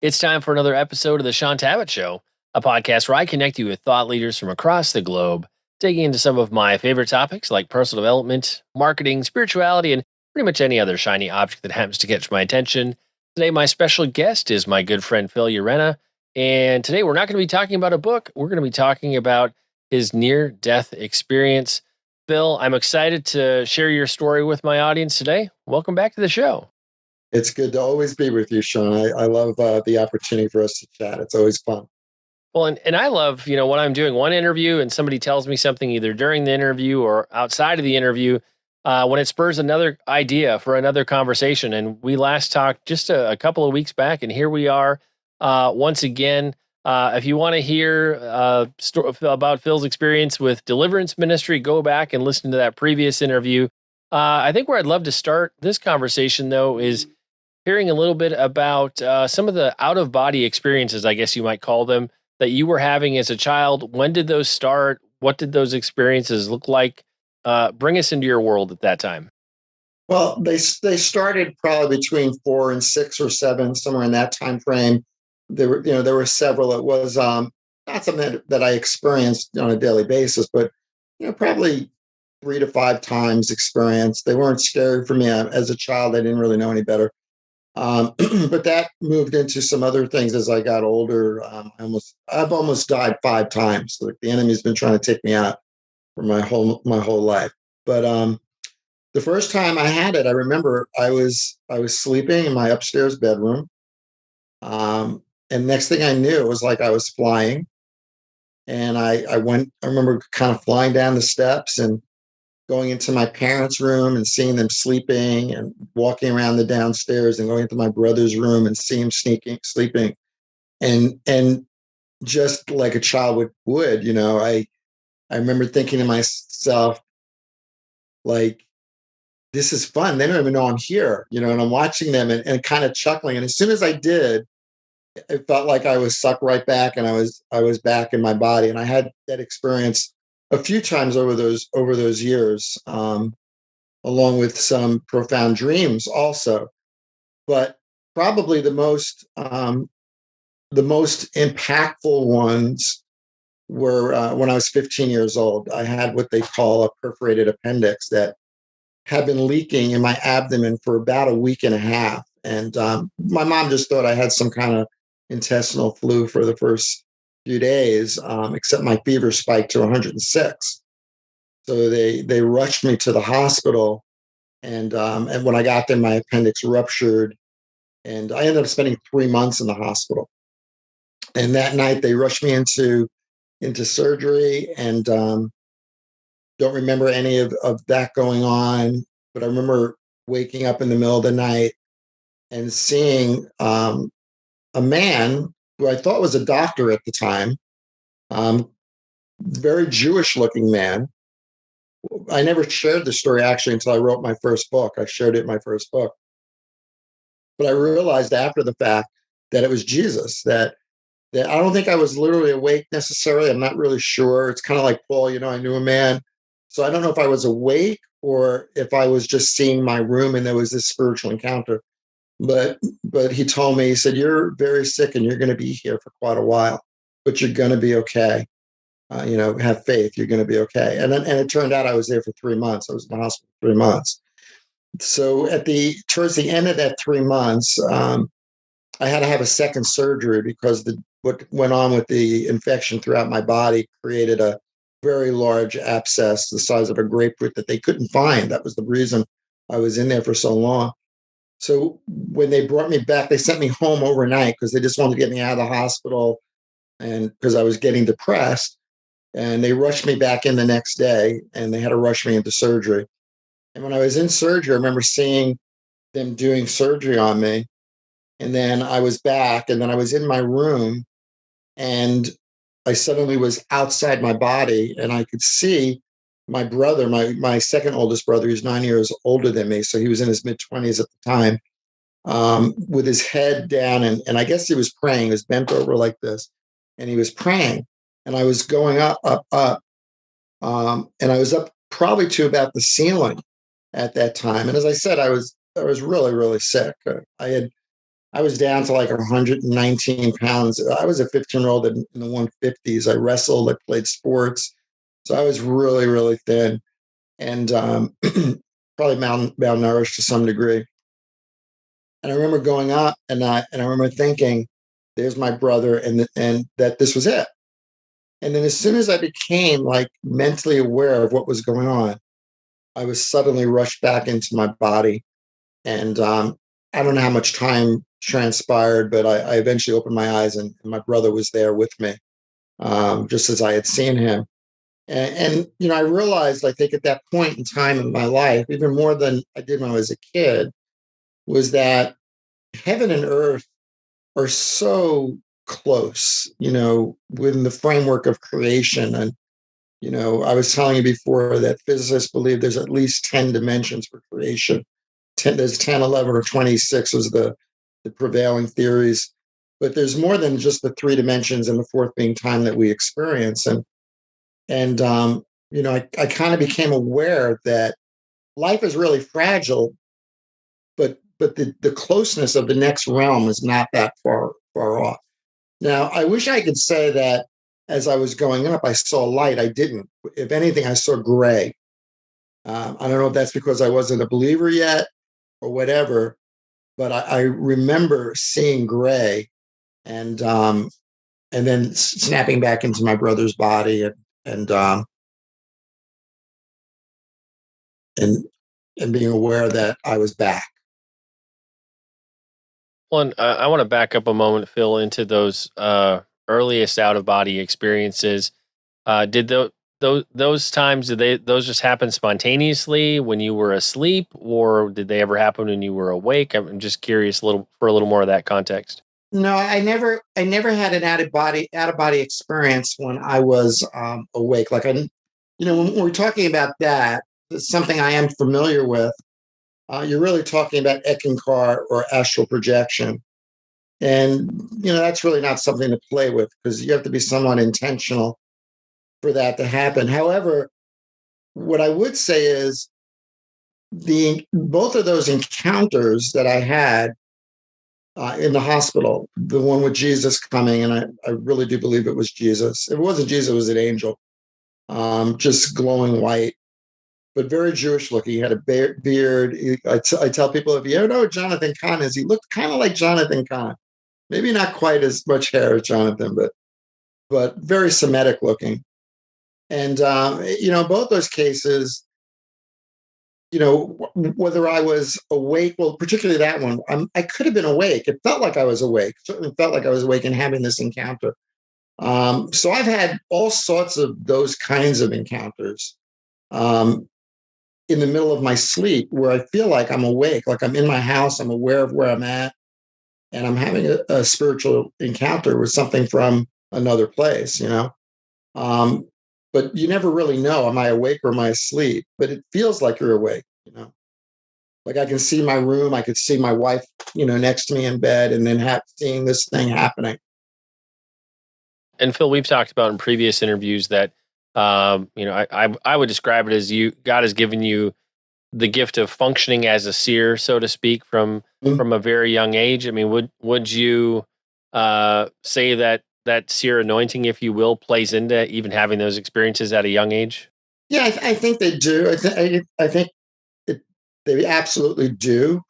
It's time for another episode of the Sean Tabbitt Show, a podcast where I connect you with thought leaders from across the globe, digging into some of my favorite topics like personal development, marketing, spirituality, and pretty much any other shiny object that happens to catch my attention. Today, my special guest is my good friend Phill Urena, and today we're not going to be talking about a book. We're going to be talking about his near-death experience. Phill, I'm excited to share your story with my audience today. Welcome back to the show. It's good to always be with you, Sean. I love the opportunity for us to chat. It's always fun. Well, and I love, when I'm doing one interview and somebody tells me something either during the interview or outside of the interview, when it spurs another idea for another conversation. And we last talked just a couple of weeks back, and here we are once again. If you want to hear about Phil's experience with deliverance ministry, go back and listen to that previous interview. I think where I'd love to start this conversation, though, is hearing a little bit about some of the out of body experiences, I guess you might call them, that you were having as a child. When did those start? What did those experiences look like? Bring us into your world at that time. Well, they started probably between 4 and 6 or 7, somewhere in that time frame. There were several. It was not something that I experienced on a daily basis, but probably 3 to 5 times experience. They weren't scary for me as a child. I didn't really know any better. But that moved into some other things as I got older. I've almost died 5 times. Like the enemy's been trying to take me out for my whole life. But the first time I had it, I remember I was sleeping in my upstairs bedroom, and next thing I knew, it was like I was flying, and I remember kind of flying down the steps and going into my parents' room and seeing them sleeping, and walking around the downstairs and going into my brother's room and seeing him sleeping. And just like a child would, I remember thinking to myself, like, this is fun. They don't even know I'm here, and I'm watching them and kind of chuckling. And as soon as I did, it felt like I was sucked right back, and I was back in my body. And I had that experience a few times over those years, along with some profound dreams also. But probably the most impactful ones were when I was 15 years old. I had what they call a perforated appendix that had been leaking in my abdomen for about a week and a half. And my mom just thought I had some kind of intestinal flu for the first few days, except my fever spiked to 106. So they rushed me to the hospital, and when I got there, my appendix ruptured, and I ended up spending 3 months in the hospital. And that night, they rushed me into surgery, and don't remember any of that going on, but I remember waking up in the middle of the night and seeing a man who I thought was a doctor at the time, very Jewish-looking man. I never shared the story actually until I wrote my first book. I shared it in my first book. But I realized after the fact that it was Jesus, that I don't think I was literally awake necessarily. I'm not really sure. It's kind of like Paul, I knew a man. So I don't know if I was awake or if I was just seeing my room and there was this spiritual encounter. But he told me, he said, "You're very sick and you're going to be here for quite a while, but you're going to be okay. Have faith. You're going to be okay." And it turned out I was there for 3 months. I was in the hospital for 3 months. So towards the end of that 3 months, I had to have a second surgery because what went on with the infection throughout my body created a very large abscess the size of a grapefruit that they couldn't find. That was the reason I was in there for so long. So when they brought me back, they sent me home overnight because they just wanted to get me out of the hospital, and because I was getting depressed. And they rushed me back in the next day, and they had to rush me into surgery. And when I was in surgery, I remember seeing them doing surgery on me. And then I was back, and then I was in my room, and I suddenly was outside my body, and I could see my brother, my second oldest brother, who's 9 years older than me. So he was in his mid-20s at the time, with his head down. And I guess he was praying. He was bent over like this, and he was praying. And I was going up, up, up. And I was up probably to about the ceiling at that time. And as I said, I was really, really sick. I I was down to like 119 pounds. I was a 15-year-old in the 150s. I wrestled, I played sports. So I was really, really thin and probably malnourished to some degree. And I remember going up and I remember thinking, there's my brother, and that this was it. And then as soon as I became like mentally aware of what was going on, I was suddenly rushed back into my body. And I don't know how much time transpired, but I eventually opened my eyes, and my brother was there with me, just as I had seen him. And I realized, I think, at that point in time in my life, even more than I did when I was a kid, was that heaven and earth are so close, within the framework of creation. And, I was telling you before that physicists believe there's at least 10 dimensions for creation. There's 10, 11, or 26 was the prevailing theories. But there's more than just the three dimensions, and the fourth being time that we experience. And I kind of became aware that life is really fragile, but the closeness of the next realm is not that far off. Now, I wish I could say that as I was going up, I saw light. I didn't. If anything, I saw gray. I don't know if that's because I wasn't a believer yet or whatever, but I remember seeing gray, and then snapping back into my brother's body, and and and being aware that I was back. Well, and I want to back up a moment, Phil, into those earliest out of body experiences. Did those times, did those just happen spontaneously when you were asleep, or did they ever happen when you were awake? I'm just curious for a little more of that context. No, I never had an out of body experience when I was awake. Like when we're talking about that, it's something I am familiar with. You're really talking about Eckankar or astral projection. And, that's really not something to play with, because you have to be somewhat intentional for that to happen. However, what I would say is the both of those encounters that I had in the hospital, the one with Jesus coming, and I really do believe it was Jesus. If it wasn't Jesus, it was an angel, just glowing white, but very Jewish looking. He had a beard. I tell people, if you ever know who Jonathan Kahn is, he looked kind of like Jonathan Kahn. Maybe not quite as much hair as Jonathan, but very Semitic looking. And both those cases, whether I was awake, well, particularly that one, I could have been awake. It felt like I was awake. Certainly felt like I was awake and having this encounter. So I've had all sorts of those kinds of encounters in the middle of my sleep, where I feel like I'm awake, like I'm in my house, I'm aware of where I'm at, and I'm having a spiritual encounter with something from another place. Um, but you never really know, am I awake or am I asleep? But it feels like you're awake. Like I can see my room, I could see my wife, next to me in bed, and then seeing this thing happening. And Phil, we've talked about in previous interviews that I would describe it as God has given you the gift of functioning as a seer, so to speak, Mm. from a very young age. I mean, would you say that seer anointing, if you will, plays into even having those experiences at a young age? Yeah, I think they do. I think it, they absolutely do.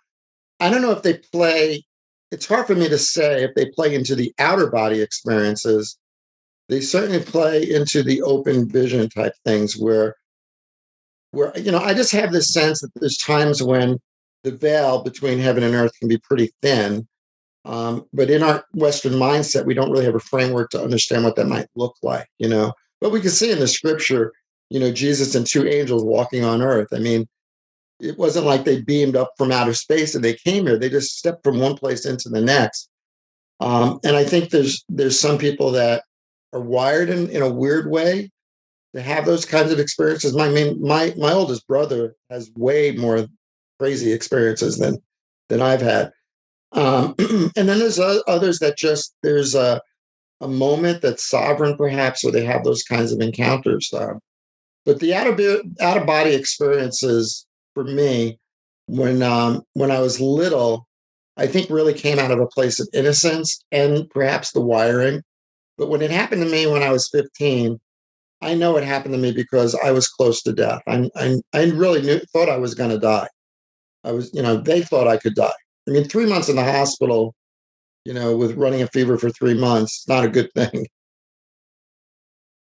I don't know if they play. It's hard for me to say if they play into the outer body experiences. They certainly play into the open vision type things, where I just have this sense that there's times when the veil between heaven and earth can be pretty thin. But in our Western mindset, we don't really have a framework to understand what that might look like. But we can see in the scripture, Jesus and two angels walking on earth. I mean, it wasn't like they beamed up from outer space and they came here. They just stepped from one place into the next. And I think there's some people that are wired in a weird way to have those kinds of experiences. My oldest brother has way more crazy experiences than I've had. And then there's others that just there's a moment that's sovereign, perhaps, where they have those kinds of encounters. But the out of body experiences for me, when I was little, I think really came out of a place of innocence and perhaps the wiring. But when it happened to me when I was 15, I know it happened to me because I was close to death. I really thought I was going to die. They thought I could die. I mean, 3 months in the hospital, with running a fever for 3 months, not a good thing.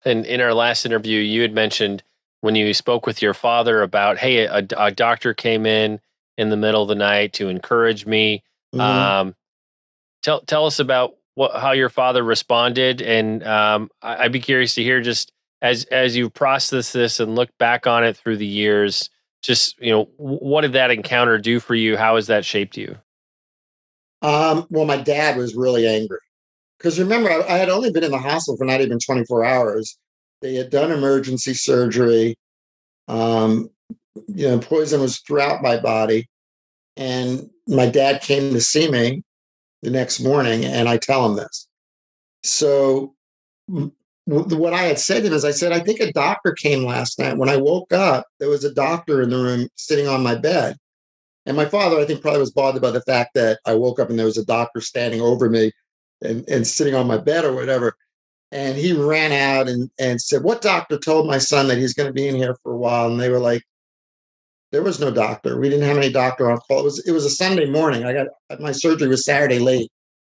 And in our last interview, you had mentioned when you spoke with your father about, hey, a doctor came in the middle of the night to encourage me. Mhm. Um, tell us about how your father responded, and I'd be curious to hear, just as you process this and look back on it through the years. Just what did that encounter do for you? How has that shaped you? Well, my dad was really angry because remember, I had only been in the hospital for not even 24 hours. They had done emergency surgery. Um, poison was throughout my body. And my dad came to see me the next morning, and I tell him this. So, what I had said to him is, I said, I think a doctor came last night. When I woke up, there was a doctor in the room sitting on my bed. And my father, I think, probably was bothered by the fact that I woke up and there was a doctor standing over me and sitting on my bed or whatever. And he ran out and said, what doctor told my son that he's going to be in here for a while? And they were like, there was no doctor. We didn't have any doctor on call. It was a Sunday morning. My surgery was Saturday late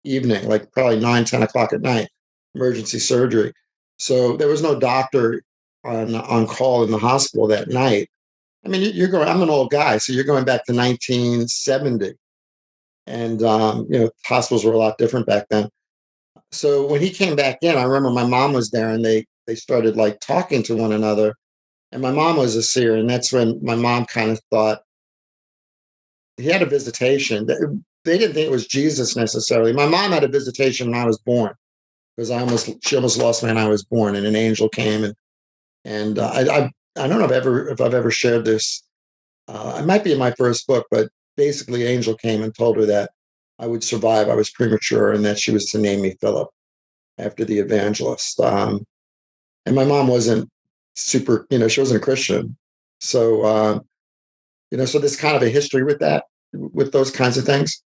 evening, like probably 9, 10 o'clock at night, emergency surgery. So there was no doctor on call in the hospital that night. I mean, you're going. I'm an old guy, so you're going back to 1970, and hospitals were a lot different back then. So when he came back in, I remember my mom was there, and they started like talking to one another. And my mom was a seer, and that's when my mom kind of thought he had a visitation. They didn't think it was Jesus necessarily. My mom had a visitation when I was born because she almost lost me when I was born, and an angel came and I don't know if I've ever shared this. It might be in my first book, but basically, angel came and told her that I would survive. I was premature, and that she was to name me Philip after the evangelist. And my mom wasn't super, she wasn't a Christian, so so there's kind of a history with that, with those kinds of things.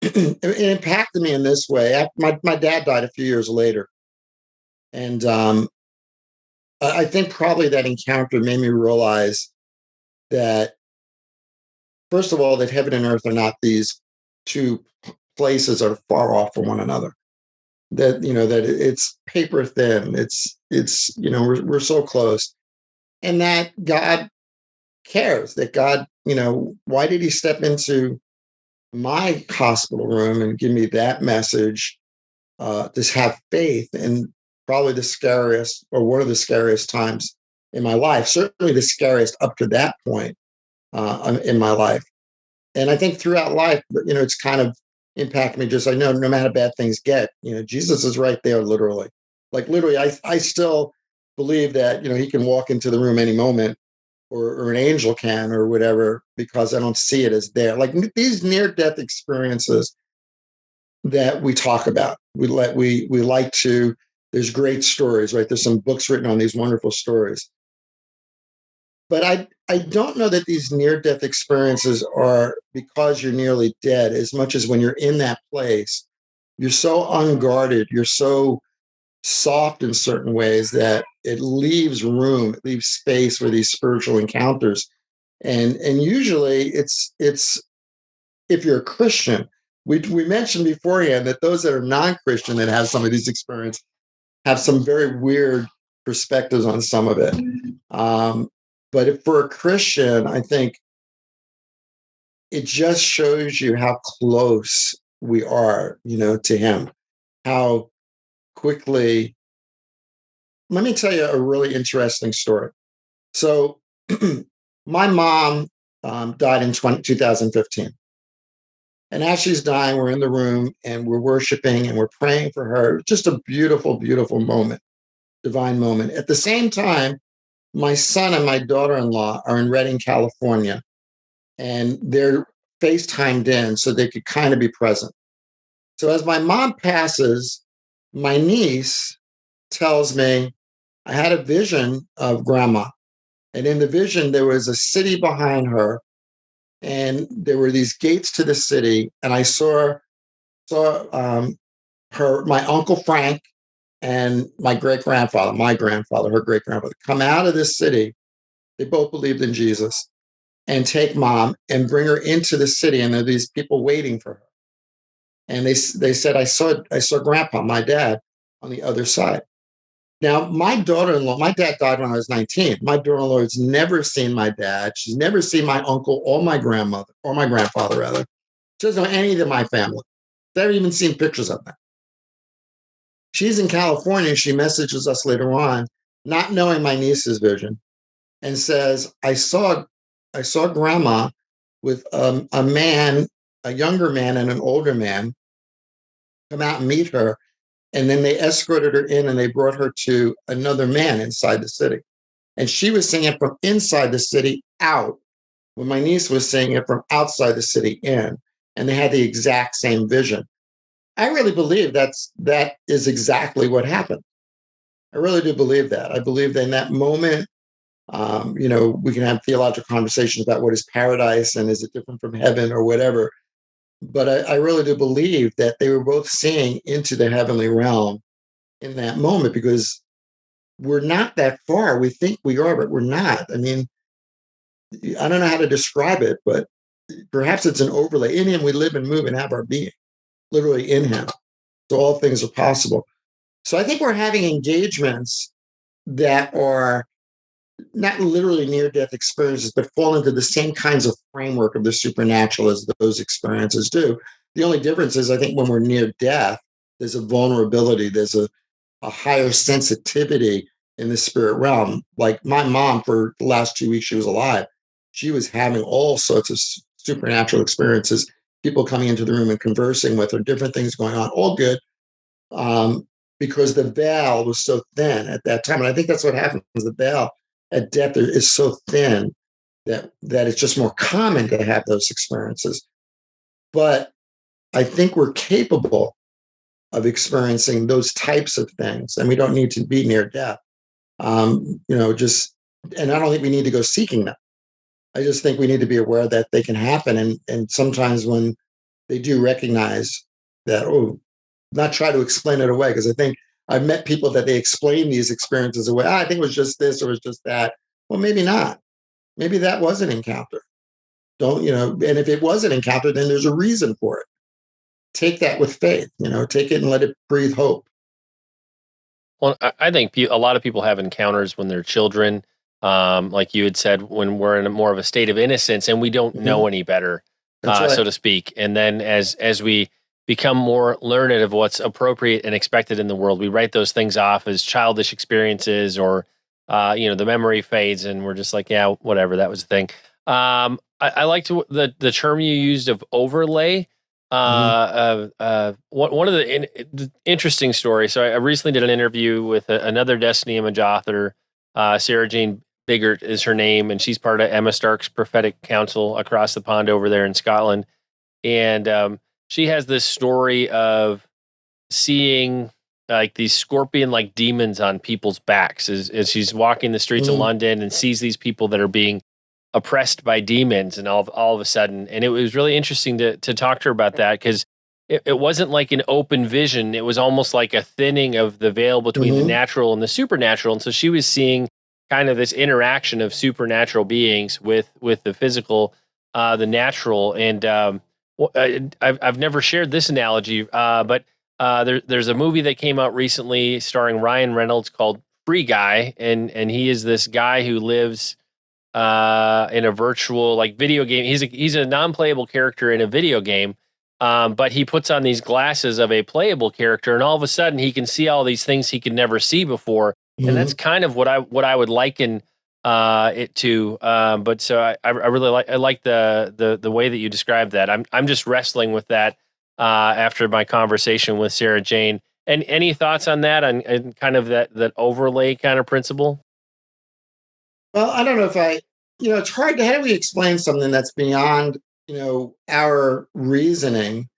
It impacted me in this way. My dad died a few years later, and I think probably that encounter made me realize that, first of all, that heaven and earth are not these two places that are far off from one another. That it's paper thin. We're so close, and that God cares. That God, why did He step into my hospital room and give me that message? Just have faith in probably the scariest, or one of the scariest times in my life. Certainly the scariest up to that point in my life. And I think throughout life, it's kind of impacted me. Just I know no matter bad things get, Jesus is right there, literally. Like literally, I still believe that He can walk into the room any moment, or an angel can, or whatever, because I don't see it as there. Like these near-death experiences that we talk about. We like to. There's great stories, right? There's some books written on these wonderful stories. But I don't know that these near-death experiences are because you're nearly dead, as much as when you're in that place, you're so unguarded, you're so soft in certain ways that it leaves room, it leaves space for these spiritual encounters. And usually it's if you're a Christian, we mentioned beforehand that those that are non-Christian that have some of these experiences have some very weird perspectives on some of it. But for a Christian, I think it just shows you how close we are, to Him. How quickly. Let me tell you a really interesting story. So, my mom died in 2015. And as she's dying, we're in the room and we're worshiping and we're praying for her. Just a beautiful, beautiful moment, divine moment. At the same time, my son and my daughter-in-law are in Redding, California, and they're FaceTimed in so they could kind of be present. So as my mom passes, my niece tells me, I had a vision of grandma. And in the vision, there was a city behind her, and there were these gates to the city, and I saw my uncle Frank and my grandfather, her great grandfather, come out of this city. They both believed in Jesus, and take mom and bring her into the city, and there are these people waiting for her. And they said, I saw grandpa, my dad, on the other side. Now, my dad died when I was 19. My daughter-in-law has never seen my dad. She's never seen my uncle or my grandmother, or my grandfather, rather. She doesn't know any of my family. They've even seen pictures of them. She's in California. She messages us later on, not knowing my niece's vision, and says, I saw grandma with a man, a younger man and an older man come out and meet her. And then they escorted her in and they brought her to another man inside the city. And she was seeing it from inside the city out, when my niece was seeing it from outside the city in. And they had the exact same vision. I really believe that is exactly what happened. I really do believe that. I believe that in that moment, we can have theological conversations about what is paradise and is it different from heaven or whatever. But I really do believe that they were both seeing into the heavenly realm in that moment, because we're not that far. We think we are, but we're not. I mean, I don't know how to describe it, but perhaps it's an overlay. In him, we live and move and have our being, literally in him. So all things are possible. So I think we're having engagements that are not literally near death experiences, but fall into the same kinds of framework of the supernatural as those experiences do. The only difference is, I think, when we're near death, there's a vulnerability, there's a higher sensitivity in the spirit realm. Like my mom, for the last 2 weeks she was alive, she was having all sorts of supernatural experiences, people coming into the room and conversing with her, different things going on, all good. Because the veil was so thin at that time. And I think that's what happens. The veil at death is so thin that it's just more common to have those experiences. But I think we're capable of experiencing those types of things, and we don't need to be near death. And I don't think we need to go seeking them. I just think we need to be aware that they can happen, and sometimes when they do, recognize that, not try to explain it away, because I think I've met people that they explain these experiences away. I think it was just this or it was just that. Well, maybe not. Maybe that was an encounter. And if it was an encounter, then there's a reason for it. Take that with faith, take it and let it breathe hope. Well, I think a lot of people have encounters when they're children, like you had said, when we're in more of a state of innocence and we don't know any better, That's right. so to speak. And then as we become more learned of what's appropriate and expected in the world, we write those things off as childish experiences, or the memory fades, and we're just like, yeah, whatever, that was the thing. I liked the term you used of overlay. One of the interesting stories. So I recently did an interview with another Destiny Image author, Sarah Jane Biggert is her name, and she's part of Emma Stark's prophetic council across the pond over there in Scotland. And she has this story of seeing like these scorpion-like demons on people's backs as she's walking the streets of London, and sees these people that are being oppressed by demons, and all of a sudden. And it was really interesting to talk to her about that, because it wasn't like an open vision. It was almost like a thinning of the veil between the natural and the supernatural. And so she was seeing kind of this interaction of supernatural beings with the physical, the natural. And I've never shared this analogy, but there's a movie that came out recently starring Ryan Reynolds called Free Guy, and he is this guy who lives in a virtual like video game. He's a non-playable character in a video game, but he puts on these glasses of a playable character, and all of a sudden he can see all these things he could never see before. And that's kind of what I would liken it to. But so I really like the way that you described that. I'm just wrestling with that after my conversation with Sarah Jane. And any thoughts on that, and kind of that overlay kind of principle? Well, I don't know if it's hard. How do we explain something that's beyond, our reasoning,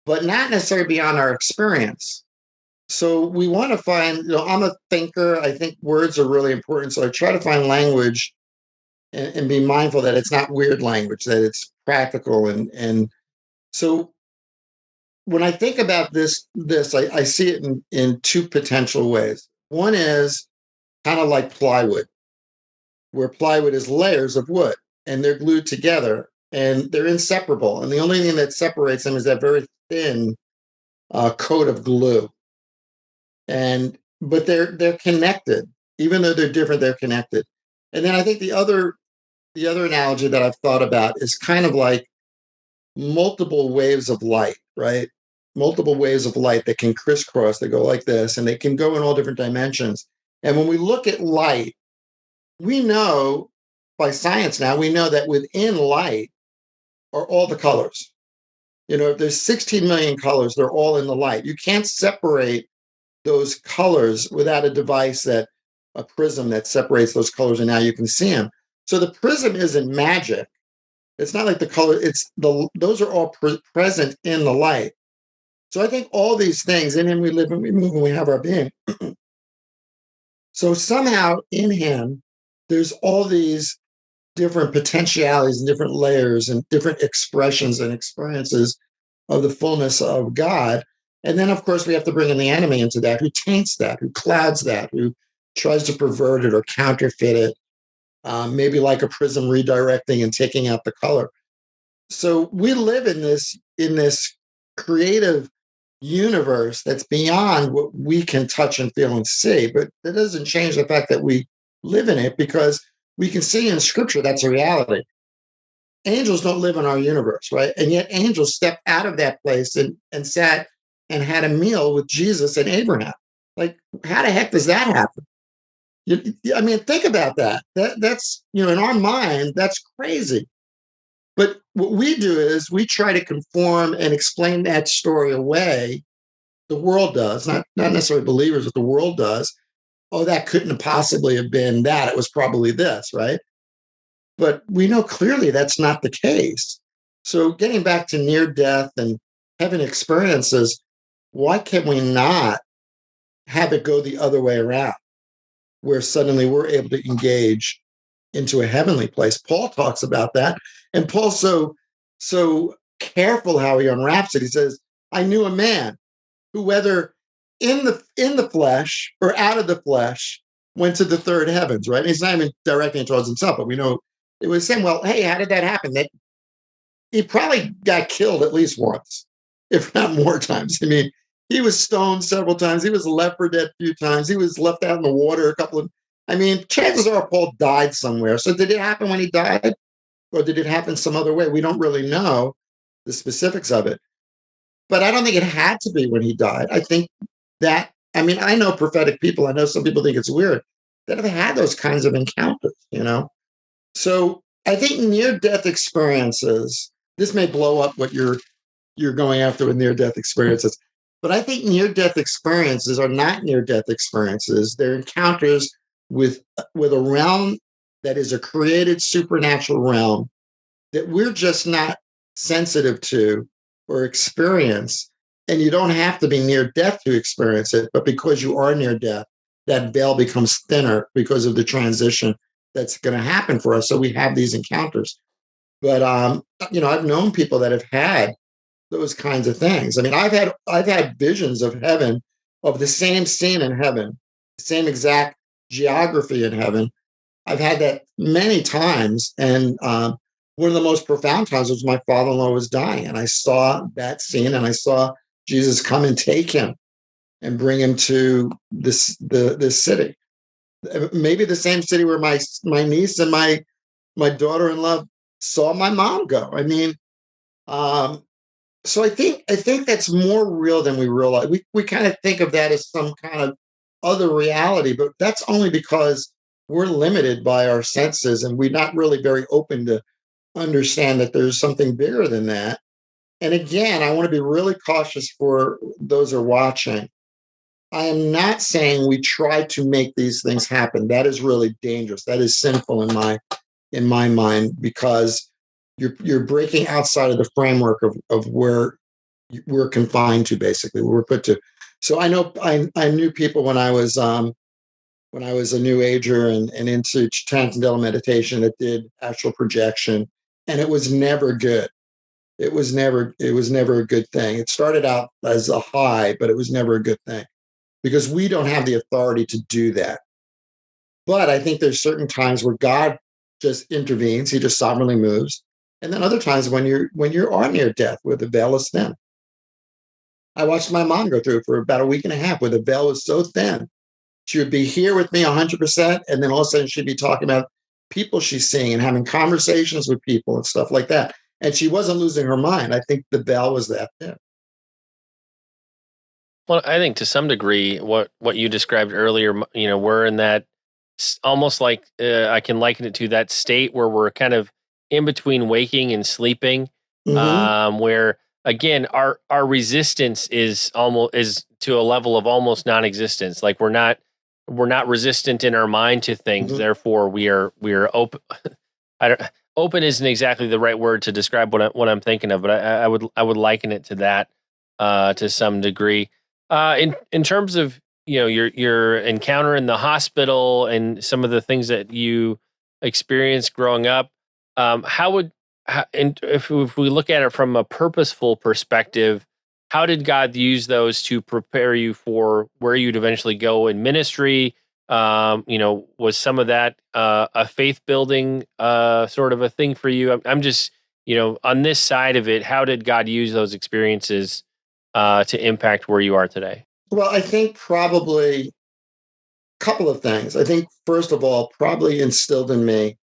but not necessarily beyond our experience? So we want to find, I'm a thinker. I think words are really important. So I try to find language and be mindful that it's not weird language, that it's practical. And so when I think about I see it in two potential ways. One is kind of like plywood, where plywood is layers of wood and they're glued together and they're inseparable. And the only thing that separates them is that very thin coat of glue. But they're connected, even though they're different. They're connected. And then I think the other analogy that I've thought about is kind of like multiple waves of light, right? Multiple waves of light that can crisscross, they go like this, and they can go in all different dimensions. And when we look at light, we know by science now, we know that within light are all the colors. If there's 16 million colors, they're all in the light. You can't separate those colors without a device a prism that separates those colors, and now you can see them. So the prism isn't magic. It's not like the color, those are all present in the light. So I think all these things, in him we live and we move and we have our being. So somehow in him, there's all these different potentialities and different layers and different expressions and experiences of the fullness of God. And then, of course, we have to bring in the enemy into that, who taints that, who clouds that, who tries to pervert it or counterfeit it, maybe like a prism redirecting and taking out the color. So we live in this creative universe that's beyond what we can touch and feel and see. But that doesn't change the fact that we live in it, because we can see in scripture that's a reality. Angels don't live in our universe, right? And yet angels stepped out of that place and sat and had a meal with Jesus and Abraham. Like, how the heck does that happen? I mean, think about that. That's, in our mind, that's crazy. But what we do is we try to conform and explain that story away. The world does, not necessarily believers, but the world does. Oh, that couldn't possibly have been that. It was probably this, right? But we know clearly that's not the case. So getting back to near death and heaven experiences, why can we not have it go the other way around, where suddenly we're able to engage into a heavenly place? Paul talks about that. And Paul's so careful how he unwraps it. He says, I knew a man who, whether in the flesh or out of the flesh, went to the third heavens, right? And he's not even directing it towards himself, but we know it was saying, well, hey, how did that happen? That he probably got killed at least once, if not more times. I mean, he was stoned several times. He was left for dead a few times. He was left out in the water a couple of. I mean, chances are Paul died somewhere. So did it happen when he died, or did it happen some other way? We don't really know the specifics of it. But I don't think it had to be when he died. I think that, I mean, I know prophetic people. I know some people think it's weird that have had those kinds of encounters. So I think near-death experiences, this may blow up what you're going after with near-death experiences, but I think near-death experiences are not near-death experiences. They're encounters with a realm that is a created supernatural realm that we're just not sensitive to or experience. And you don't have to be near death to experience it, but because you are near death, that veil becomes thinner because of the transition that's going to happen for us. So we have these encounters. But I've known people that have had those kinds of things. I mean, I've had visions of heaven, of the same scene in heaven, the same exact geography in heaven. I've had that many times, and one of the most profound times was my father-in-law was dying, and I saw that scene, and I saw Jesus come and take him and bring him to this city, maybe the same city where my niece and my daughter-in-law saw my mom go. I mean, so I think that's more real than we realize. We kind of think of that as some kind of other reality, but that's only because we're limited by our senses, and we're not really very open to understand that there's something bigger than that. And again, I want to be really cautious for those who are watching. I am not saying we try to make these things happen. That is really dangerous. That is sinful in my mind, because you're breaking outside of the framework of where we're confined to, basically, where we're put to. So I know I knew people when I was when I was a new ager and into transcendental meditation that did astral projection. And it was never good. It was never a good thing. It started out as a high, but it was never a good thing because we don't have the authority to do that. But I think there's certain times where God just intervenes, he just sovereignly moves. And then other times when you're on near death where the veil is thin. I watched my mom go through it for about a week and a half where the veil was so thin. She would be here with me 100%. And then all of a sudden she'd be talking about people she's seeing and having conversations with people and stuff like that. And she wasn't losing her mind. I think the veil was that thin. Well, I think to some degree, what you described earlier, we're in that almost like I can liken it to that state where we're kind of in between waking and sleeping, Mm-hmm. where again our resistance is to a level of almost non-existence. Like we're not resistant in our mind to things, Mm-hmm. therefore we are open. I don't. Open isn't exactly the right word to describe what I'm thinking of, but I would liken it to that to some degree. In terms of your encounter in the hospital and some of the things that you experienced growing up, how would and if we look at it from a purposeful perspective, how did God use those to prepare you for where you'd eventually go in ministry? Was some of that a faith building sort of a thing for you? I'm just, on this side of it, how did God use those experiences to impact where you are today? Well, I think probably a couple of things. I think, first of all, probably instilled in me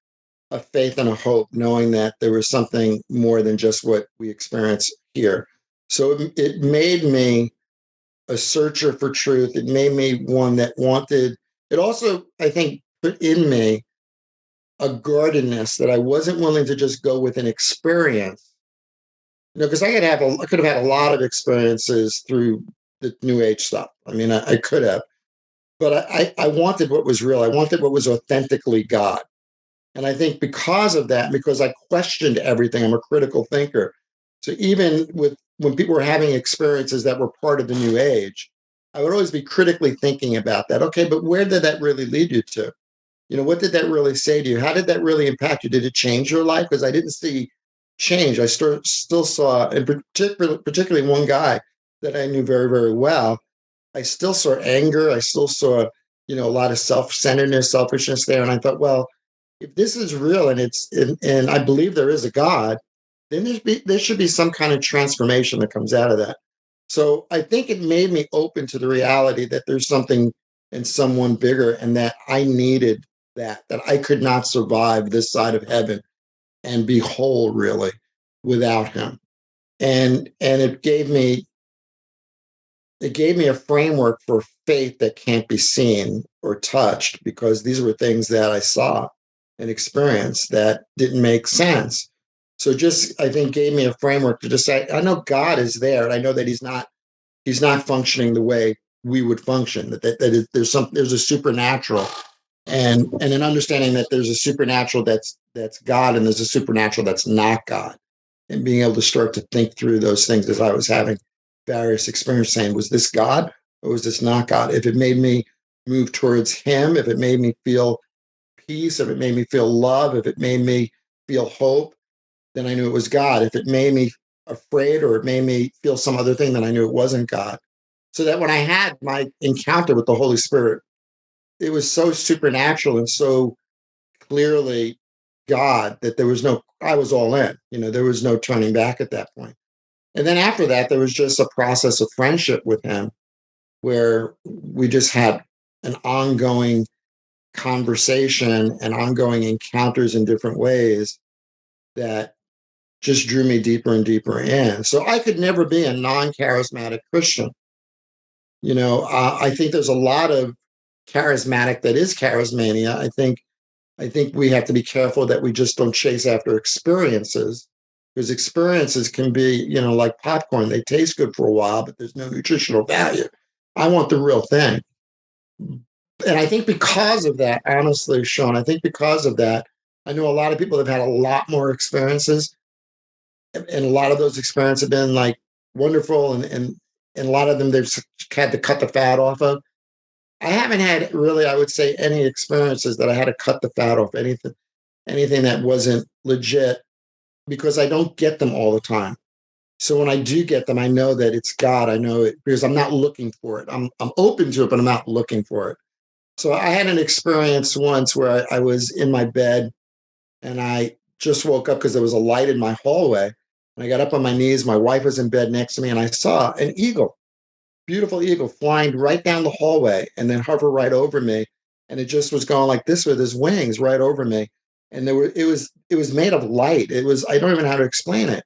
a faith and a hope, knowing that there was something more than just what we experience here. So it made me a searcher for truth. It made me one that wanted, it also, I think, put in me a guardedness that I wasn't willing to just go with an experience. Because I could have had a lot of experiences through the new age stuff. I mean, I could have, but I wanted what was real. I wanted what was authentically God. And I think because of that, because I questioned everything, I'm a critical thinker. So even with when people were having experiences that were part of the new age, I would always be critically thinking about that. Okay, but where did that really lead you to? What did that really say to you? How did that really impact you? Did it change your life? Because I didn't see change. I still saw, and particularly one guy that I knew very, very well, I still saw anger. I still saw, a lot of self-centeredness, selfishness there. And I thought, well, if this is real and I believe there is a God, then there should be some kind of transformation that comes out of that. So I think it made me open to the reality that there's something and someone bigger, and that I needed that I could not survive this side of heaven and be whole really without him. And it gave me a framework for faith that can't be seen or touched, because these were things that I saw and experienced that didn't make sense. So just, I think, gave me a framework to just say, I know God is there, and I know that he's not functioning the way we would function. There's a supernatural, and an understanding that there's a supernatural that's God, and there's a supernatural that's not God, and being able to start to think through those things as I was having various experiences, saying, was this God or was this not God? If it made me move towards him, if it made me feel peace, if it made me feel love, if it made me feel hope, then I knew it was God. If it made me afraid or it made me feel some other thing, then I knew it wasn't God. So that when I had my encounter with the Holy Spirit, it was so supernatural and so clearly God that I was all in. There was no turning back at that point. And then after that, there was just a process of friendship with him where we just had an ongoing conversation and ongoing encounters in different ways that just drew me deeper and deeper in. So I could never be a non-charismatic Christian. I think there's a lot of charismatic that is charismania. I think we have to be careful that we just don't chase after experiences, because experiences can be, like popcorn. They taste good for a while, but there's no nutritional value. I want the real thing. And I think because of that, honestly, Sean, I think because of that, I know a lot of people have had a lot more experiences, and a lot of those experiences have been like wonderful, and a lot of them they've had to cut the fat off of. I haven't had really, I would say, any experiences that I had to cut the fat off anything that wasn't legit because I don't get them all the time. So when I do get them, I know that it's God. I know it because I'm not looking for it. I'm open to it, but I'm not looking for it. So I had an experience once where I was in my bed and I just woke up because there was a light in my hallway. And I got up on my knees. My wife was in bed next to me, and I saw an eagle, beautiful eagle, flying right down the hallway and then hover right over me. And it just was going like this with his wings right over me. And it was made of light. It was I don't even know how to explain it.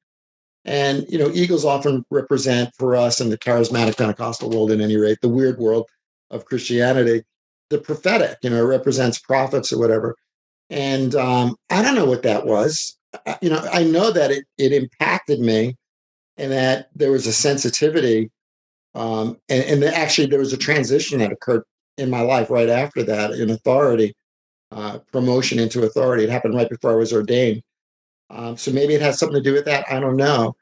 And eagles often represent for us in the charismatic Pentecostal world, at any rate, the weird world of Christianity, the prophetic. It represents prophets or whatever. And I don't know what that was. I know that it impacted me, and that there was a sensitivity, and actually there was a transition that occurred in my life right after that in authority, promotion into authority. It happened right before I was ordained. So maybe it has something to do with that. I don't know.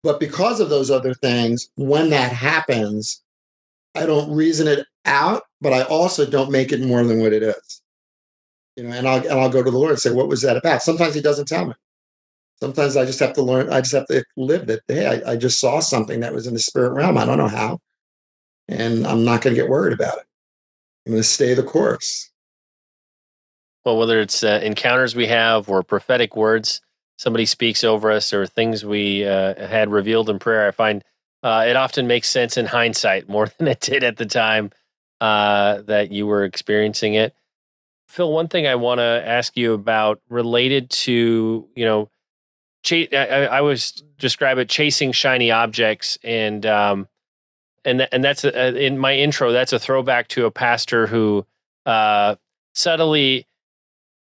But because of those other things, when that happens, I don't reason it out, but I also don't make it more than what it is. And I'll go to the Lord and say, "What was that about?" Sometimes He doesn't tell me. Sometimes I just have to learn. I just have to live that. Hey, I just saw something that was in the spirit realm. I don't know how, and I'm not going to get worried about it. I'm going to stay the course. Well, whether it's encounters we have or prophetic words somebody speaks over us or things we had revealed in prayer, I find it often makes sense in hindsight more than it did at the time that you were experiencing it. Phill, one thing I want to ask you about related to, I always describe it chasing shiny objects, and that's in my intro. That's a throwback to a pastor who subtly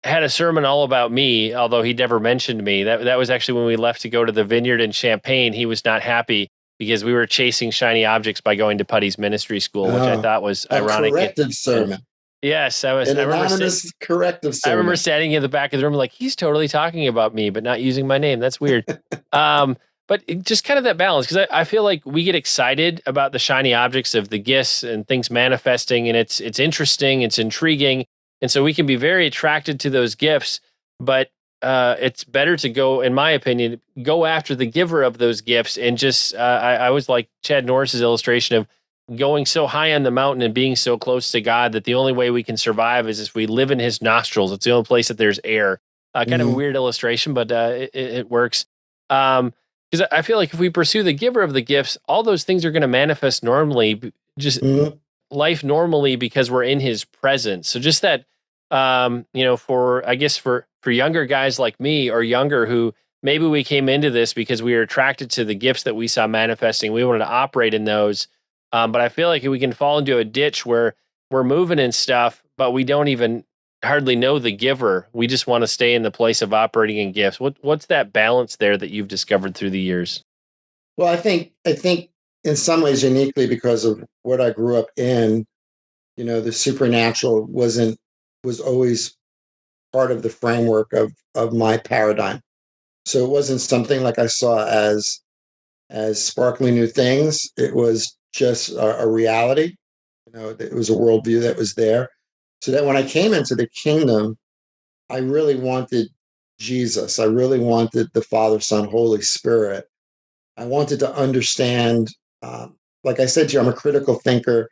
had a sermon all about me, although he never mentioned me. That was actually when we left to go to the vineyard in Champaign. He was not happy because we were chasing shiny objects by going to Putty's ministry school, which I thought was A ironic. corrective And sermon, yes, an anonymous corrective I remember sermon. standing in the back of the room like he's totally talking about me, but not using my name. That's weird. um, but just kind of that balance, because I feel like we get excited about the shiny objects of the gifts and things manifesting, and it's interesting, it's intriguing, and so we can be very attracted to those gifts. But it's better to go, in my opinion, go after the giver of those gifts, and just I always like Chad Norris's illustration of going so high on the mountain and being so close to God that the only way we can survive is if we live in His nostrils. It's the only place that there's air. Kind of a Mhm. weird illustration, but it works. Because I feel like if we pursue the giver of the gifts, all those things are going to manifest normally, just Mhm. life normally because we're in His presence. So just that, for I guess for younger guys like me or younger who maybe we came into this because we were attracted to the gifts that we saw manifesting, we wanted to operate in those. But I feel like we can fall into a ditch where we're moving and stuff, but we don't even hardly know the giver. We just want to stay in the place of operating in gifts. What's that balance there that you've discovered through the years? Well, I think in some ways uniquely because of what I grew up in, the supernatural was always part of the framework of my paradigm. So it wasn't something like I saw as sparkly new things. It was just a reality. It was a worldview that was there. So that when I came into the kingdom, I really wanted Jesus. I really wanted the Father, Son, Holy Spirit. I wanted to understand. Like I said to you, I'm a critical thinker.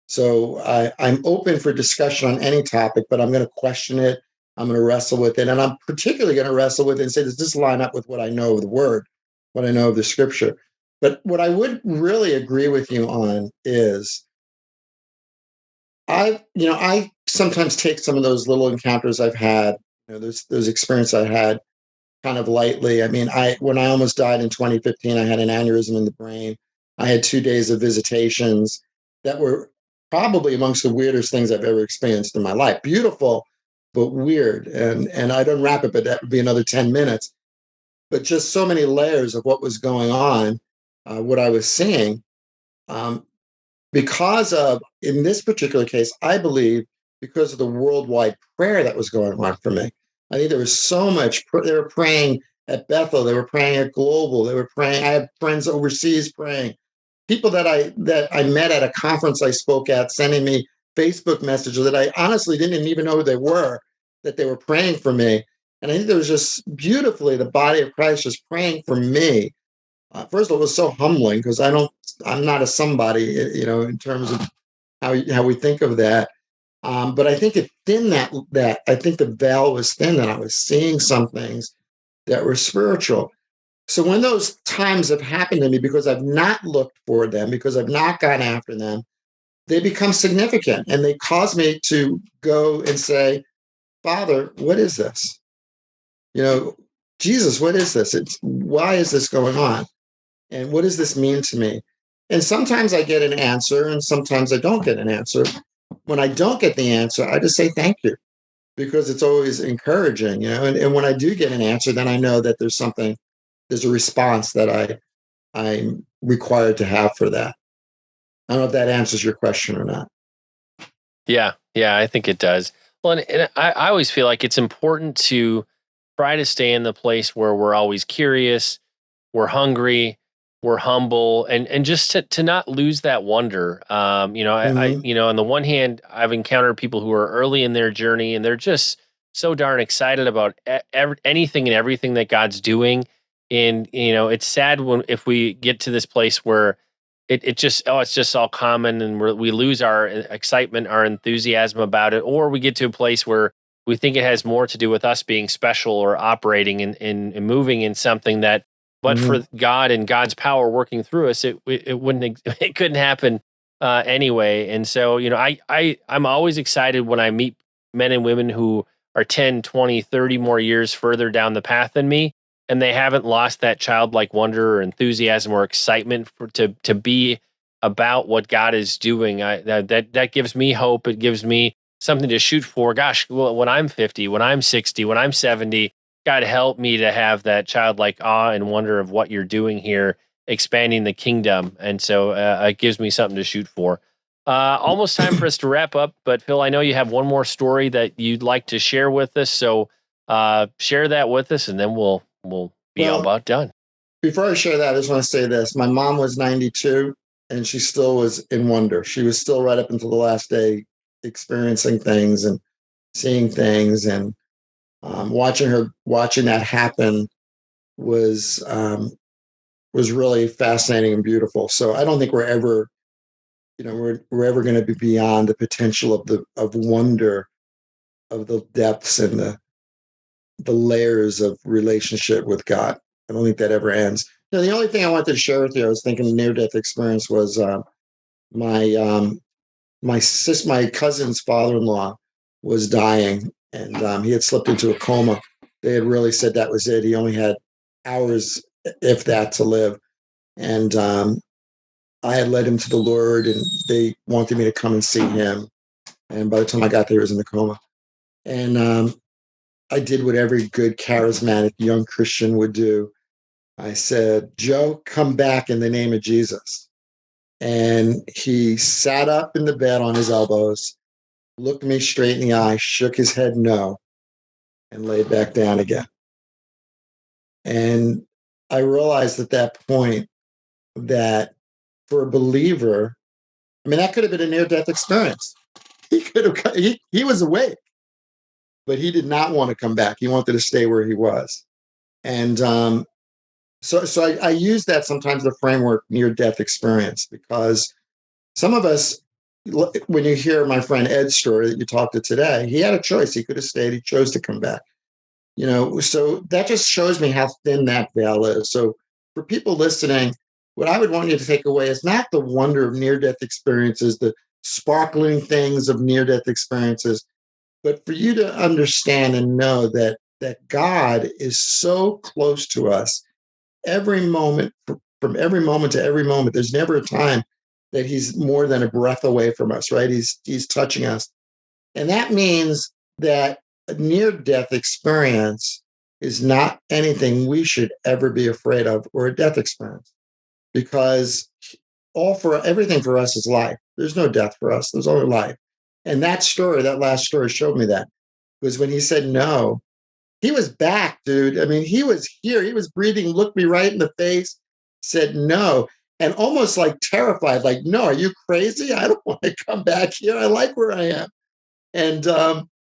So I'm open for discussion on any topic, but I'm going to question it. I'm going to wrestle with it. And I'm particularly going to wrestle with it and say, does this line up with what I know of the word, what I know of the scripture? But what I would really agree with you on is I sometimes take some of those little encounters I've had, those experiences I had kind of lightly. I mean, when I almost died in 2015, I had an aneurysm in the brain. I had 2 days of visitations that were probably amongst the weirdest things I've ever experienced in my life. Beautiful, but weird. And I'd unwrap it, but that would be another 10 minutes. But just so many layers of what was going on, what I was seeing. Um, because of, in this particular case, I believe because of the worldwide prayer that was going on for me. I think there was so much, they were praying at Bethel, they were praying at Global, they were praying. I had friends overseas praying. People that I met at a conference I spoke at, sending me Facebook messages that I honestly didn't even know who they were, that they were praying for me. And I think there was just beautifully the body of Christ just praying for me. First of all, it was so humbling because I'm not a somebody, in terms of how we think of that. But I think it thinned that I think the veil was thin, and I was seeing some things that were spiritual. So when those times have happened to me, because I've not looked for them, because I've not gone after them, they become significant, and they cause me to go and say, Father, what is this? Jesus, what is this? Why is this going on? And what does this mean to me? And sometimes I get an answer, and sometimes I don't get an answer. When I don't get the answer, I just say thank you, because it's always encouraging, and when I do get an answer, then I know that there's a response that I'm required to have for that. I don't know if that answers your question or not. Yeah, yeah, I think it does. Well, and I always feel like it's important to try to stay in the place where we're always curious, we're hungry, we're humble, and just to not lose that wonder. Mm-hmm. On the one hand, I've encountered people who are early in their journey and they're just so darn excited about anything and everything that God's doing. And it's sad if we get to this place where it's just all common, and we lose our excitement, our enthusiasm about it, or we get to a place where we think it has more to do with us being special or operating and moving in something that, but for Mm-hmm. God and God's power working through us, it wouldn't it couldn't happen anyway. And so I'm always excited when I meet men and women who are 10, 20, 30 more years further down the path than me, and they haven't lost that childlike wonder or enthusiasm or excitement to be about what God is doing. That gives me hope. It gives me something to shoot for. Gosh, well, when I'm 50, when I'm 60, when I'm 70, God help me to have that childlike awe and wonder of what you're doing here, expanding the kingdom. And so it gives me something to shoot for. Almost time for us to wrap up, but Phill, I know you have one more story that you'd like to share with us. So share that with us, and then we'll be all Well, about done. before I share that, I just want to say this. My mom was 92, and she still was in wonder. She was still right up until the last day experiencing things and seeing things, and watching that happen was really fascinating and beautiful. So I don't think we're ever going to be beyond the potential of wonder, of the depths and the layers of relationship with God. I don't think that ever ends. The only thing I wanted to share with you, I was thinking near death experience was my my cousin's father-in-law was dying, and he had slipped into a coma. They had really said that was it. He only had hours, if that, to live. And I had led him to the Lord, and they wanted me to come and see him. And by the time I got there, he was in the coma. And I did what every good charismatic young Christian would do. I said, Joe, come back in the name of Jesus. And he sat up in the bed on his elbows, looked me straight in the eye, shook his head no, and laid back down again. And I realized at that point that for a believer, I mean, that could have been a near death experience. He was awake, but he did not want to come back. He wanted to stay where he was. And so I use that sometimes, the framework near death experience, because some of us, when you hear my friend Ed's story that you talked to today, he had a choice. He could have stayed. He chose to come back. So that just shows me how thin that veil is. So for people listening, what I would want you to take away is not the wonder of near death experiences, the sparkling things of near death experiences, but for you to understand and know that God is so close to us every moment, from every moment to every moment. There's never a time that he's more than a breath away from us, right? He's touching us. And that means that a near death experience is not anything we should ever be afraid of, or a death experience, because everything for us is life. There's no death for us. There's only life. And that last story showed me that, because when he said no, he was back, dude. I mean, he was here. He was breathing, looked me right in the face, said no. and almost like terrified, like, no, are you crazy? I don't want to come back here. I like where I am. And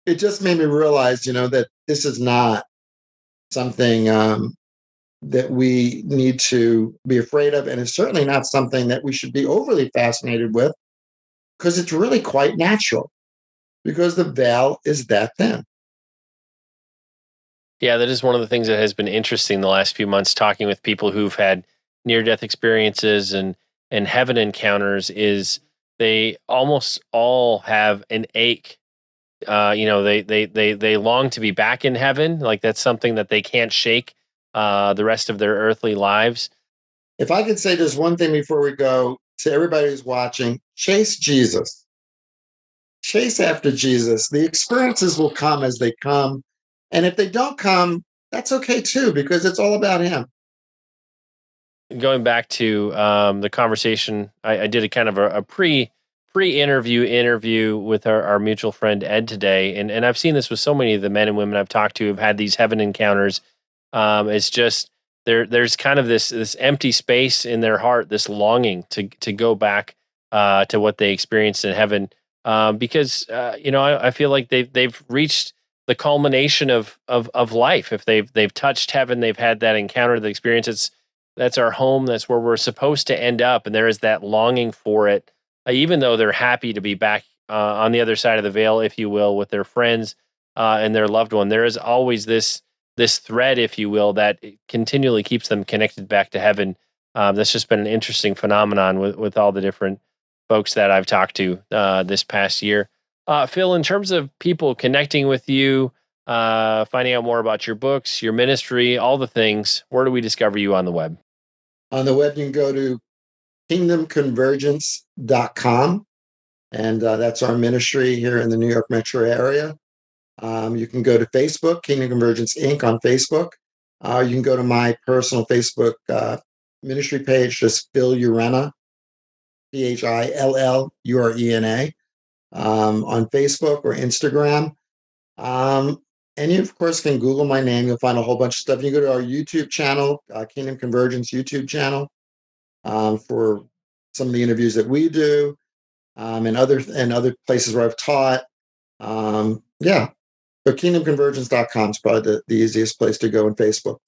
it just made me realize, that this is not something that we need to be afraid of. And it's certainly not something that we should be overly fascinated with because it's really quite natural because the veil is that thin. Yeah, that is one of the things that has been interesting the last few months talking with people who've had near death experiences and heaven encounters is they almost all have an ache. They long to be back in heaven. Like that's something that they can't shake the rest of their earthly lives. If I could say just one thing before we go to everybody who's watching, chase Jesus. Chase after Jesus. The experiences will come as they come. And if they don't come, that's okay too, because it's all about him. Going back to the conversation, I did a kind of a pre interview with our mutual friend Ed today, and I've seen this with so many of the men and women I've talked to who've had these heaven encounters. It's just there's kind of this empty space in their heart, this longing to go back to what they experienced in heaven, because I feel like they've reached the culmination of life. If they've touched heaven, they've had that encounter, the experience. That's our home. That's where we're supposed to end up. And there is that longing for it, even though they're happy to be back on the other side of the veil, if you will, with their friends and their loved one. There is always this thread, if you will, that continually keeps them connected back to heaven. That's just been an interesting phenomenon with all the different folks that I've talked to this past year. Phill, in terms of people connecting with you, finding out more about your books, your ministry, all the things, where do we discover you on the web? On the web, you can go to kingdomconvergence.com, and that's our ministry here in the New York metro area. You can go to Facebook, Kingdom Convergence Inc. on Facebook. You can go to my personal Facebook ministry page, just Phill Urena, Phillurena, on Facebook or Instagram. And you, of course, can Google my name. You'll find a whole bunch of stuff. You go to our YouTube channel, Kingdom Convergence YouTube channel, for some of the interviews that we do, and other places where I've taught. Yeah, but kingdomconvergence.com is probably the easiest place to go in Facebook.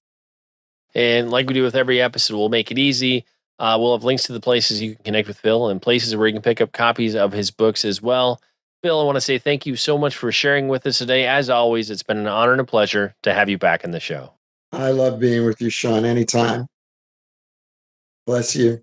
And like we do with every episode, we'll make it easy. We'll have links to the places you can connect with Phill and places where you can pick up copies of his books as well. Phill, I want to say thank you so much for sharing with us today. As always, it's been an honor and a pleasure to have you back in the show. I love being with you, Sean, anytime. Bless you.